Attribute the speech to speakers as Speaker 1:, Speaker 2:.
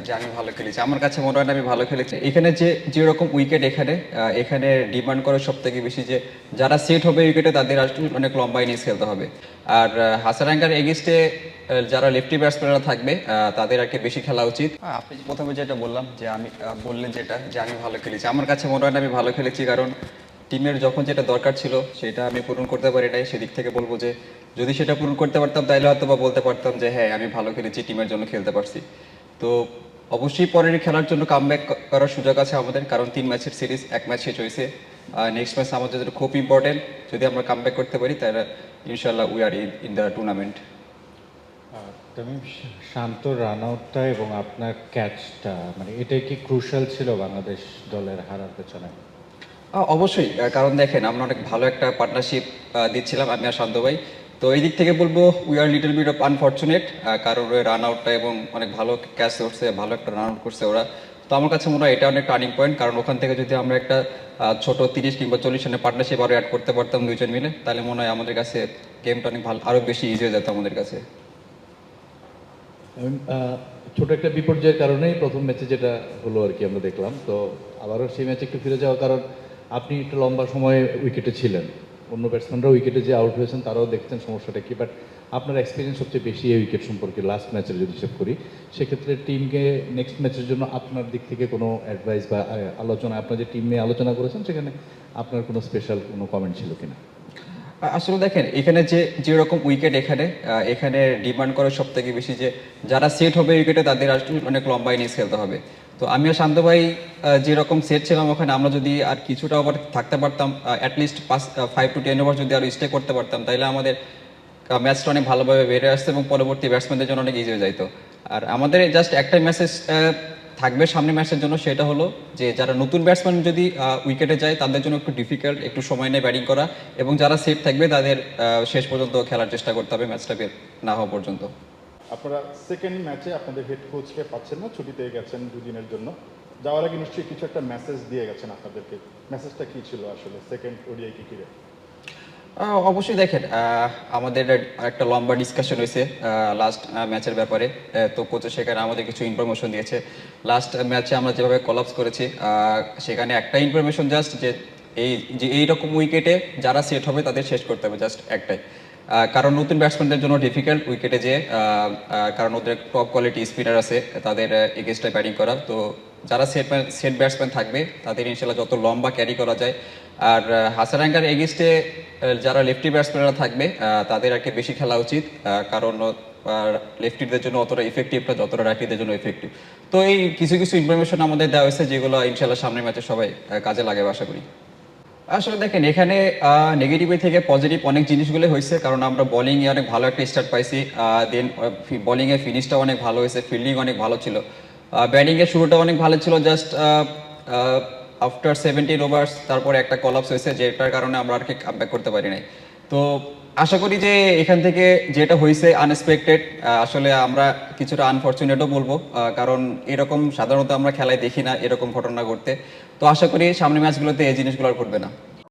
Speaker 1: যে আমি ভালো খেলেছি, আমার কাছে মনে হয় না আমি ভালো খেলেছি। এখানে যেরকম উইকেট এখানে ডিমান্ড করে সব থেকে বেশি যে যারা সেট হবে উইকেটে তাদের আসলে অনেক লম্বা ইনিংস খেলতে হবে। আর হাসারাঙ্গার এগেইনস্টে যারা লেফটি ব্যাটসম্যানরা থাকবে তাদের আর কি বেশি খেলা উচিত। আপনি প্রথমে যেটা বললাম যে আমি বললেন যেটা যে আমি ভালো খেলেছি, আমার কাছে মনে হয় না আমি ভালো খেলেছি, কারণ টিমের যখন যেটা দরকার ছিল সেটা আমি পূরণ করতে পারি নাই। সেদিক থেকে বলবো যে যদি সেটা পূরণ করতে পারতাম তাহলে হয়তো বা বলতে পারতাম যে হ্যাঁ আমি ভালো খেলেছি, টিমের জন্য খেলতে পারছি। তো অবশ্যই পরের খেলার জন্য কামব্যাক করার সুযোগ আছে আমাদের, কারণ 3 ম্যাচের সিরিজ, 1 ম্যাচ শেষ হয়েছে। নেক্সট ম্যাচ আমাদের জন্য খুব ইম্পর্টেন্ট। যদি আমরা কামব্যাক করতে পারি তাহলে ইনশাল্লাহ we are in the tournament.
Speaker 2: Tamim, Shanto run আউটটা এবং আপনার ক্যাচটা মানে এটাই কি ক্রুশাল ছিল বাংলাদেশ দলের হারার পেছনে?
Speaker 1: অবশ্যই, কারণ দেখেন আমরা অনেক ভালো একটা পার্টনারশিপ দিচ্ছিলাম আমি আর শান্ত ভাই। তো এই দিক থেকে বলবো we are little bit of unfortunate, কারণ ওই রান আউটটা এবং অনেক ভালো ক্যাচ করছে, ভালো একটা রান আউট করছে ওরা। তো আমার কাছে মনে হয় এটা অনেক টার্নিং পয়েন্ট, কারণ ওখান থেকে যদি আমরা একটা ছোট 30 কিংবা 40 রানের পার্টনারশিপ আরও অ্যাড করতে পারতাম দুইজন মিলে, তাহলে মনে হয় আমাদের কাছে গেমটা অনেক ভালো, আরও বেশি ইজি হয়ে যেত আমাদের কাছে।
Speaker 3: ছোট একটা বিপর্যয়ের কারণেই প্রথম ম্যাচে যেটা হলো আর কি আমরা দেখলাম। তো আবারও সেই ম্যাচে একটু ফিরে যাওয়ার কারণ আপনি একটু লম্বা সময় উইকেটে ছিলেন, অন্য ব্যাটসম্যানরা উইকেটে যে আউট হয়েছেন তারাও দেখছেন সমস্যাটা কি, বাট আপনার এক্সপিরিয়েন্স সবচেয়ে বেশি এই উইকেট সম্পর্কে লাস্ট ম্যাচের যদি হিসেব করি, সেক্ষেত্রে টিমকে নেক্সট ম্যাচের জন্য আপনার দিক থেকে কোনো অ্যাডভাইস বা আলোচনা, আপনার যে টিম নিয়ে আলোচনা করেছেন সেখানে আপনার কোনো স্পেশাল কোনো কমেন্ট ছিল কিনা?
Speaker 1: আসলে দেখেন এখানে যেরকম উইকেট এখানে ডিমান্ড করে সব থেকে বেশি যে যারা সেট হবে উইকেটে তাদের আসলে অনেক লম্বা ইনিংস খেলতে হবে। তো আমিও শান্ত ভাই যেরকম সেট ছিলাম ওখানে, আমরা যদি আর কিছুটা ওভার থাকতে পারতাম, অ্যাটলিস্ট 5 to 10 ওভার যদি আরও স্টে করতে পারতাম, তাহলে আমাদের ম্যাচটা অনেক ভালোভাবে বেড়ে আসতো এবং পরবর্তী ব্যাটসম্যানদের জন্য অনেক ইজি হয়ে যাইতো। আর আমাদের জাস্ট একটাই মেসেজ থাকবে সামনে ম্যাচের জন্য, সেটা হলো যে যারা নতুন ব্যাটসম্যান যদি উইকেটে যায় তাদের জন্য একটু ডিফিকাল্ট, একটু সময় নিয়ে ব্যাটিং করা, এবং যারা সেট থাকবে তাদের শেষ পর্যন্ত খেলার চেষ্টা করতে হবে ম্যাচটা বের না হওয়া পর্যন্ত।
Speaker 4: আপনারা সেকেন্ড ম্যাচে আপনাদের হেড কোচকে পাচ্ছেন না, ছুটিতে গেছেন দুদিনের জন্য। যাওয়ার আগে নিশ্চয়ই কিছু একটা মেসেজ দিয়ে গেছেন আপনাদেরকে, মেসেজটা কি ছিল আসলে সেকেন্ড ওডিআইকে ঘিরে?
Speaker 1: অবশ্যই দেখেন আমাদের একটা লম্বা ডিসকাশন হয়েছে লাস্ট ম্যাচের ব্যাপারে। তো কোচে সেখানে আমাদের কিছু ইনফরমেশন দিয়েছে। লাস্ট ম্যাচে আমরা যেভাবে কলাপস করেছি সেখানে একটা ইনফরমেশন জাস্ট যে এইরকম উইকেটে যারা সেট হবে তাদের শেষ করতে হবে, জাস্ট একটাই। কারণ নতুন ব্যাটসম্যানদের জন্য ডিফিকাল্ট উইকেটে যে, কারণ ওদের টপ কোয়ালিটি স্পিনার আছে, তাদের এগেইনস্টে ব্যাটিং করা। তো যারা সেট ব্যাটসম্যান থাকবে তাদের ইনশাল্লাহ যত লম্বা ক্যারি করা যায়। আর হাসারাঙ্গার এগেইনস্টে যারা লেফটি ব্যাটসম্যানরা থাকবে তাদের আর কি বেশি খেলা উচিত, কারণ লেফটিদের জন্য অতটা ইফেক্টিভ না যতটা রাইটিদের জন্য ইফেক্টিভ। তো এই কিছু কিছু ইনফরমেশন আমাদের দেওয়া হয়েছে যেগুলো ইনশাল্লাহ সামনের ম্যাচে সবাই কাজে লাগাবে আশা করি। আসলে দেখেন এখানে নেগেটিভ থেকে পজিটিভ অনেক জিনিসগুলো হয়েছে, কারণ আমরা বোলিংয়ে অনেক ভালো একটা স্টার্ট পাইছি, দেন বোলিংয়ে ফিনিশটাও অনেক ভালো হয়েছে, ফিল্ডিং অনেক ভালো ছিল, ব্যাটিংয়ের শুরুটা অনেক ভালো ছিল। জাস্ট আফটার 17 ওভার্স তারপরে একটা কলাপস হয়েছে, যেটার কারণে আমরা আর কি কামব্যাক করতে পারি নাই। তো আশা করি যে এখান থেকে যেটা হয়েছে আনএক্সপেক্টেড, আসলে আমরা কিছুটা আনফর্চুনেটও বলবো, কারণ এরকম সাধারণত আমরা খেলায় দেখি না এরকম ঘটনা ঘটতে। তো আশা করি সামনের ম্যাচগুলোতে এই জিনিসগুলো আর ঘটবে না।